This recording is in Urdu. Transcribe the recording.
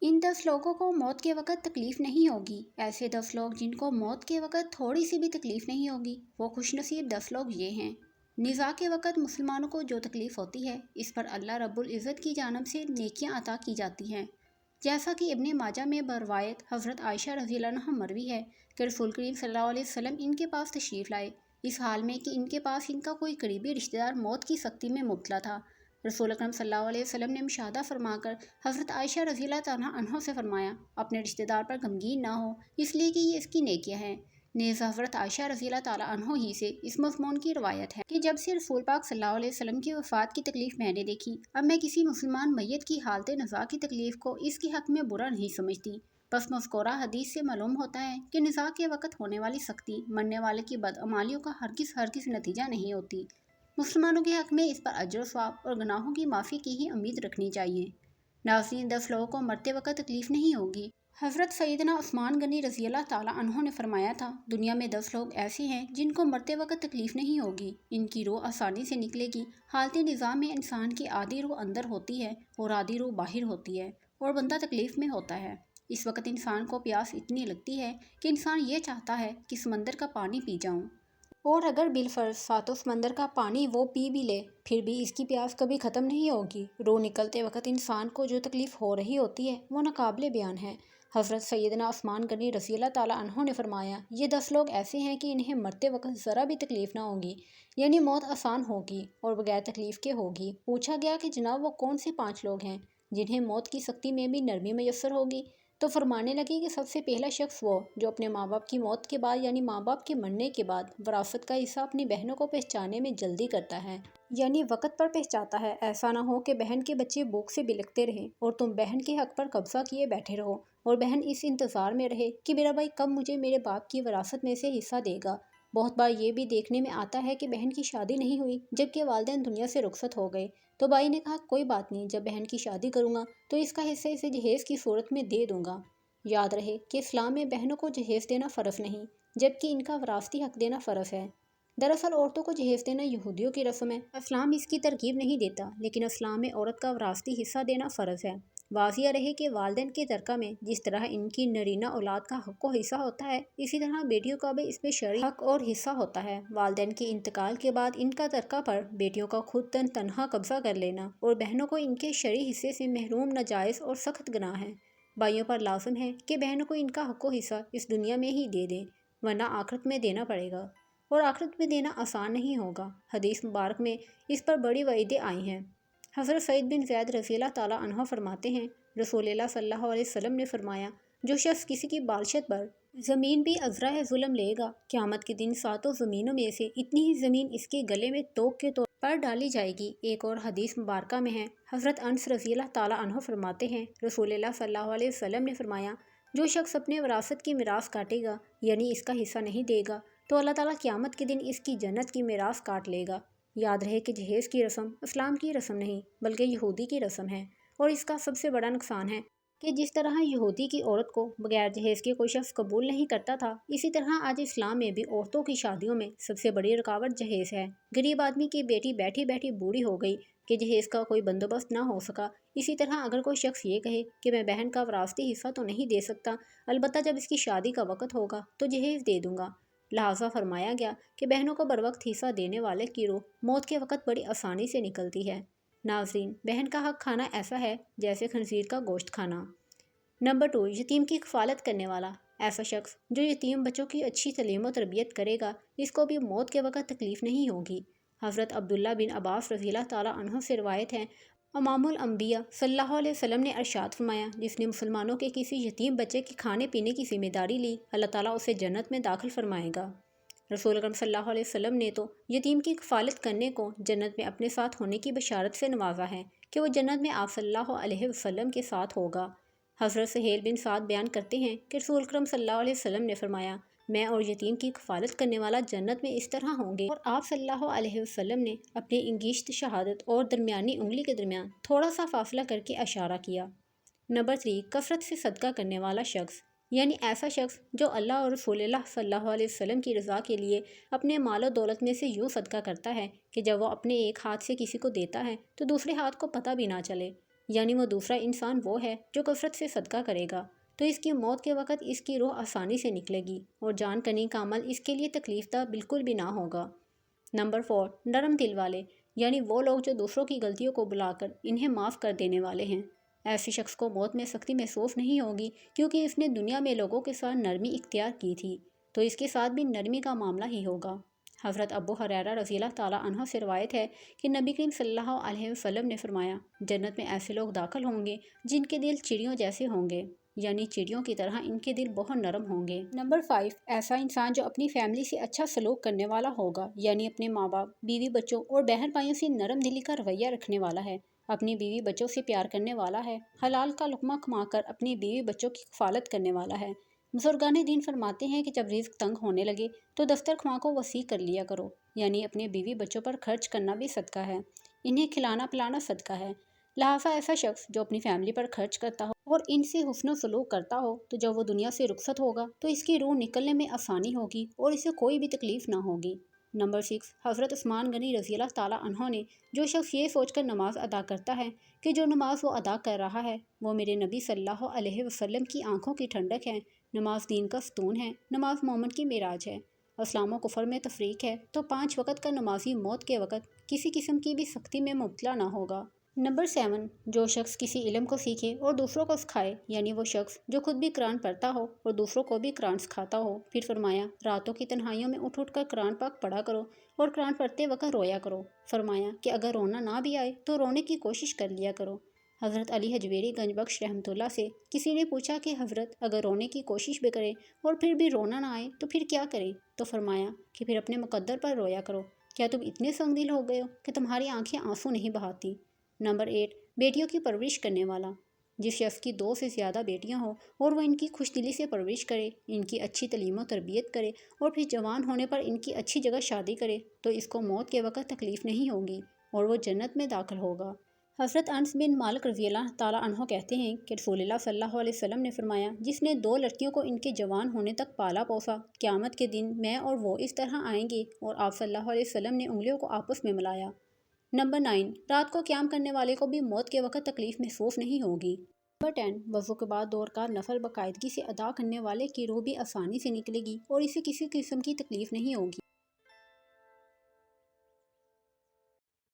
ان 10 لوگوں کو موت کے وقت تکلیف نہیں ہوگی۔ ایسے 10 لوگ جن کو موت کے وقت تھوڑی سی بھی تکلیف نہیں ہوگی، وہ خوش نصیب 10 لوگ یہ ہیں۔ نزاع کے وقت مسلمانوں کو جو تکلیف ہوتی ہے، اس پر اللہ رب العزت کی جانب سے نیکیاں عطا کی جاتی ہیں۔ جیسا کہ ابن ماجہ میں بروایت حضرت عائشہ رضی اللہ عنہا مروی ہے کہ رسول کریم صلی اللہ علیہ وسلم ان کے پاس تشریف لائے، اس حال میں کہ ان کے پاس ان کا کوئی قریبی رشتہ دار موت کی سختی میں مبتلا تھا۔ رسول اکرم صلی اللہ علیہ وسلم نے مشاہدہ فرما کر حضرت عائشہ رضی اللہ تعالیٰ عنہ سے فرمایا، اپنے رشتہ دار پر غمگین نہ ہو، اس لیے کہ یہ اس کی نیکیاں ہیں۔ نیز حضرت عائشہ رضی اللہ تعالیٰ عنہ ہی سے اس مضمون کی روایت ہے کہ جب سے رسول پاک صلی اللہ علیہ وسلم کی وفات کی تکلیف میں نے دیکھی، اب میں کسی مسلمان میت کی حالت نزاع کی تکلیف کو اس کے حق میں برا نہیں سمجھتی۔ پس مذکورہ حدیث سے معلوم ہوتا ہے کہ نزاع کے وقت ہونے والی سختی مرنے والے کی بدعمالیوں کا ہرگز نتیجہ نہیں ہوتی۔ مسلمانوں کے حق میں اس پر اجر و ثواب اور گناہوں کی معافی کی ہی امید رکھنی چاہیے۔ ناظرین، 10 لوگوں کو مرتے وقت تکلیف نہیں ہوگی۔ حضرت سیدنا عثمان غنی رضی اللہ تعالیٰ عنہ نے فرمایا تھا، دنیا میں 10 لوگ ایسے ہیں جن کو مرتے وقت تکلیف نہیں ہوگی، ان کی روح آسانی سے نکلے گی۔ حالت نزاع میں انسان کی آدھی روح اندر ہوتی ہے اور آدھی روح باہر ہوتی ہے، اور بندہ تکلیف میں ہوتا ہے۔ اس وقت انسان کو پیاس اتنی لگتی ہے کہ انسان یہ چاہتا ہے کہ سمندر کا پانی پی جاؤں، اور اگر بالفرض ساتوں سمندر کا پانی وہ پی بھی لے، پھر بھی اس کی پیاس کبھی ختم نہیں ہوگی۔ روح نکلتے وقت انسان کو جو تکلیف ہو رہی ہوتی ہے وہ ناقابل بیان ہے۔ حضرت سیدنا عثمان غنی رضی اللہ تعالیٰ عنہ نے فرمایا، یہ 10 لوگ ایسے ہیں کہ انہیں مرتے وقت ذرا بھی تکلیف نہ ہوگی، یعنی موت آسان ہوگی اور بغیر تکلیف کے ہوگی۔ پوچھا گیا کہ جناب وہ کون سے 5 لوگ ہیں جنہیں موت کی سختی میں بھی نرمی میسر ہوگی؟ تو فرمانے لگے کہ سب سے پہلا شخص وہ جو اپنے ماں باپ کی موت کے بعد، یعنی ماں باپ کے مرنے کے بعد، وراثت کا حصہ اپنی بہنوں کو پہنچانے میں جلدی کرتا ہے، یعنی وقت پر پہنچاتا ہے۔ ایسا نہ ہو کہ بہن کے بچے بھوک سے بلکتے رہیں اور تم بہن کے حق پر قبضہ کیے بیٹھے رہو، اور بہن اس انتظار میں رہے کہ میرا بھائی کب مجھے میرے باپ کی وراثت میں سے حصہ دے گا۔ بہت بار یہ بھی دیکھنے میں آتا ہے کہ بہن کی شادی نہیں ہوئی جبکہ والدین دنیا سے رخصت ہو گئے، تو بھائی نے کہا کوئی بات نہیں، جب بہن کی شادی کروں گا تو اس کا حصہ اسے جہیز کی صورت میں دے دوں گا۔ یاد رہے کہ اسلام میں بہنوں کو جہیز دینا فرض نہیں، جبکہ ان کا وراثتی حق دینا فرض ہے۔ دراصل عورتوں کو جہیز دینا یہودیوں کی رسم ہے، اسلام اس کی ترغیب نہیں دیتا، لیکن اسلام میں عورت کا وراثتی حصہ دینا فرض ہے۔ واضح رہے کہ والدین کے ترکہ میں جس طرح ان کی نرینہ اولاد کا حق و حصہ ہوتا ہے، اسی طرح بیٹیوں کا بھی اس میں شرعی حق اور حصہ ہوتا ہے۔ والدین کے انتقال کے بعد ان کا ترکہ پر بیٹیوں کا خود تنہا قبضہ کر لینا اور بہنوں کو ان کے شرعی حصے سے محروم ناجائز اور سخت گناہ ہے۔ بھائیوں پر لازم ہے کہ بہنوں کو ان کا حق و حصہ اس دنیا میں ہی دے دیں، ورنہ آخرت میں دینا پڑے گا، اور آخرت میں دینا آسان نہیں ہوگا۔ حدیث مبارک میں اس پر بڑی وعیدیں آئی ہیں۔ حضرت سعید بن زید رضی اللہ تعالیٰ عنہ فرماتے ہیں، رسول اللہ صلی اللہ علیہ وسلم نے فرمایا، جو شخص کسی کی بالشت پر زمین بھی ازرہ ظلم لے گا، قیامت کے دن 7 زمینوں میں سے اتنی ہی زمین اس کے گلے میں توق کے طور پر ڈالی جائے گی۔ ایک اور حدیث مبارکہ میں ہے، حضرت انس رضی اللہ تعالیٰ عنہ فرماتے ہیں، رسول اللہ صلی اللہ علیہ وسلم نے فرمایا، جو شخص اپنے وراثت کی میراث کاٹے گا، یعنی اس کا حصہ نہیں دے گا، تو اللہ تعالیٰ قیامت کے دن اس کی جنت کی میراث کاٹ لے گا۔ یاد رہے کہ جہیز کی رسم اسلام کی رسم نہیں بلکہ یہودی کی رسم ہے، اور اس کا سب سے بڑا نقصان ہے کہ جس طرح یہودی کی عورت کو بغیر جہیز کے کوئی شخص قبول نہیں کرتا تھا، اسی طرح آج اسلام میں بھی عورتوں کی شادیوں میں سب سے بڑی رکاوٹ جہیز ہے۔ غریب آدمی کی بیٹی بیٹھی بیٹھی بوڑھی ہو گئی کہ جہیز کا کوئی بندوبست نہ ہو سکا۔ اسی طرح اگر کوئی شخص یہ کہے کہ میں بہن کا وراثتی حصہ تو نہیں دے سکتا، البتہ جب اس کی شادی کا وقت ہوگا تو جہیز دے دوں گا، لہٰذا فرمایا گیا کہ بہنوں کو بروقت حصہ دینے والے کی روح موت کے وقت بڑی آسانی سے نکلتی ہے۔ ناظرین، بہن کا حق کھانا ایسا ہے جیسے خنزیر کا گوشت کھانا۔ نمبر 2، یتیم کی کفالت کرنے والا۔ ایسا شخص جو یتیم بچوں کی اچھی تعلیم و تربیت کرے گا، اس کو بھی موت کے وقت تکلیف نہیں ہوگی۔ حضرت عبداللہ بن عباس رضی اللہ تعالیٰ عنہ سے روایت ہے، امام الانبیاء صلی اللہ علیہ وسلم نے ارشاد فرمایا، جس نے مسلمانوں کے کسی یتیم بچے کے کھانے پینے کی ذمہ داری لی، اللہ تعالیٰ اسے جنت میں داخل فرمائے گا۔ رسول اکرم صلی اللہ علیہ وسلم نے تو یتیم کی کفالت کرنے کو جنت میں اپنے ساتھ ہونے کی بشارت سے نوازا ہے کہ وہ جنت میں آپ صلی اللہ علیہ وسلم کے ساتھ ہوگا۔ حضرت سہیل بن سعد بیان کرتے ہیں کہ رسول اکرم صلی اللہ علیہ وسلم نے فرمایا، میں اور یتیم کی کفالت کرنے والا جنت میں اس طرح ہوں گے، اور آپ صلی اللہ علیہ وسلم نے اپنی انگشت شہادت اور درمیانی انگلی کے درمیان تھوڑا سا فاصلہ کر کے اشارہ کیا۔ نمبر 3، کثرت سے صدقہ کرنے والا شخص، یعنی ایسا شخص جو اللہ اور رسول اللہ صلی اللہ علیہ وسلم کی رضا کے لیے اپنے مال و دولت میں سے یوں صدقہ کرتا ہے کہ جب وہ اپنے ایک ہاتھ سے کسی کو دیتا ہے تو دوسرے ہاتھ کو پتہ بھی نہ چلے۔ یعنی وہ دوسرا انسان وہ ہے جو کثرت سے صدقہ کرے گا تو اس کی موت کے وقت اس کی روح آسانی سے نکلے گی اور جان کنی کا عمل اس کے لیے تکلیف دہ بالکل بھی نہ ہوگا۔ نمبر 4، نرم دل والے، یعنی وہ لوگ جو دوسروں کی غلطیوں کو بلا کر انہیں معاف کر دینے والے ہیں۔ ایسے شخص کو موت میں سختی محسوس نہیں ہوگی کیونکہ اس نے دنیا میں لوگوں کے ساتھ نرمی اختیار کی تھی تو اس کے ساتھ بھی نرمی کا معاملہ ہی ہوگا۔ حضرت ابو ہریرہ رضی اللہ تعالیٰ عنہ سے روایت ہے کہ نبی کریم صلی اللہ علیہ وسلم نے فرمایا، جنت میں ایسے لوگ داخل ہوں گے جن کے دل چڑیوں جیسے ہوں گے، یعنی چڑیوں کی طرح ان کے دل بہت نرم ہوں گے۔ نمبر 5، ایسا انسان جو اپنی فیملی سے اچھا سلوک کرنے والا ہوگا، یعنی اپنے ماں باپ، بیوی بچوں اور بہن بھائیوں سے نرم دلی کا رویہ رکھنے والا ہے، اپنی بیوی بچوں سے پیار کرنے والا ہے، حلال کا لقمہ کما کر اپنی بیوی بچوں کی کفالت کرنے والا ہے۔ بزرگان دین فرماتے ہیں کہ جب رزق تنگ ہونے لگے تو دسترخواں کو وسیع کر لیا کرو، یعنی اپنے بیوی بچوں پر خرچ کرنا بھی صدقہ ہے، انہیں کھلانا پلانا صدقہ ہے۔ لہٰذا ایسا شخص جو اپنی فیملی پر خرچ کرتا ہو اور ان سے حسن و سلوک کرتا ہو تو جب وہ دنیا سے رخصت ہوگا تو اس کی روح نکلنے میں آسانی ہوگی اور اسے کوئی بھی تکلیف نہ ہوگی۔ نمبر 6، حضرت عثمان غنی رضی اللہ تعالیٰ عنہ نے، جو شخص یہ سوچ کر نماز ادا کرتا ہے کہ جو نماز وہ ادا کر رہا ہے وہ میرے نبی صلی اللہ علیہ وسلم کی آنکھوں کی ٹھنڈک ہے، نماز دین کا ستون ہے، نماز مومن کی معراج ہے، اسلام و کفر میں تفریق ہے، تو 5 وقت کا نمازی موت کے وقت کسی قسم کی بھی سختی میں مبتلا نہ ہوگا۔ نمبر 7، جو شخص کسی علم کو سیکھے اور دوسروں کو سکھائے، یعنی وہ شخص جو خود بھی قرآن پڑھتا ہو اور دوسروں کو بھی قرآن سکھاتا ہو۔ پھر فرمایا، راتوں کی تنہائیوں میں اٹھ کر قرآن پاک پڑھا کرو اور قرآن پڑھتے وقت رویا کرو۔ فرمایا کہ اگر رونا نہ بھی آئے تو رونے کی کوشش کر لیا کرو۔ حضرت علی حجویری گنج بخش رحمۃ اللہ سے کسی نے پوچھا کہ حضرت اگر رونے کی کوشش بھی کرے اور پھر بھی رونا نہ آئے تو پھر کیا کریں؟ تو فرمایا کہ پھر اپنے مقدر پر رویا کرو، کیا تم اتنے سنگ دل ہو گئے ہو کہ تمہاری آنکھیں آنسو نہیں بہاتی؟ نمبر 8، بیٹیوں کی پرورش کرنے والا، جس شخص کی 2 سے زیادہ بیٹیاں ہوں اور وہ ان کی خوش دلی سے پرورش کرے، ان کی اچھی تعلیم و تربیت کرے اور پھر جوان ہونے پر ان کی اچھی جگہ شادی کرے تو اس کو موت کے وقت تکلیف نہیں ہوگی اور وہ جنت میں داخل ہوگا۔ حضرت انس بن مالک رضی اللہ تعالیٰ عنہ کہتے ہیں کہ رسول اللہ صلی اللہ علیہ وسلم نے فرمایا، جس نے 2 لڑکیوں کو ان کے جوان ہونے تک پالا پوسا، قیامت کے دن میں اور وہ اس طرح آئیں گے، اور آپ صلی اللہ علیہ وسلم نے انگلیوں کو آپس میں ملایا۔ نمبر 9، رات کو قیام کرنے والے کو بھی موت کے وقت تکلیف محسوس نہیں ہوگی۔ نمبر 10، وضو کے بعد 2 رکعت نفل باقاعدگی سے ادا کرنے والے کی روح بھی آسانی سے نکلے گی اور اسے کسی قسم کی تکلیف نہیں ہوگی۔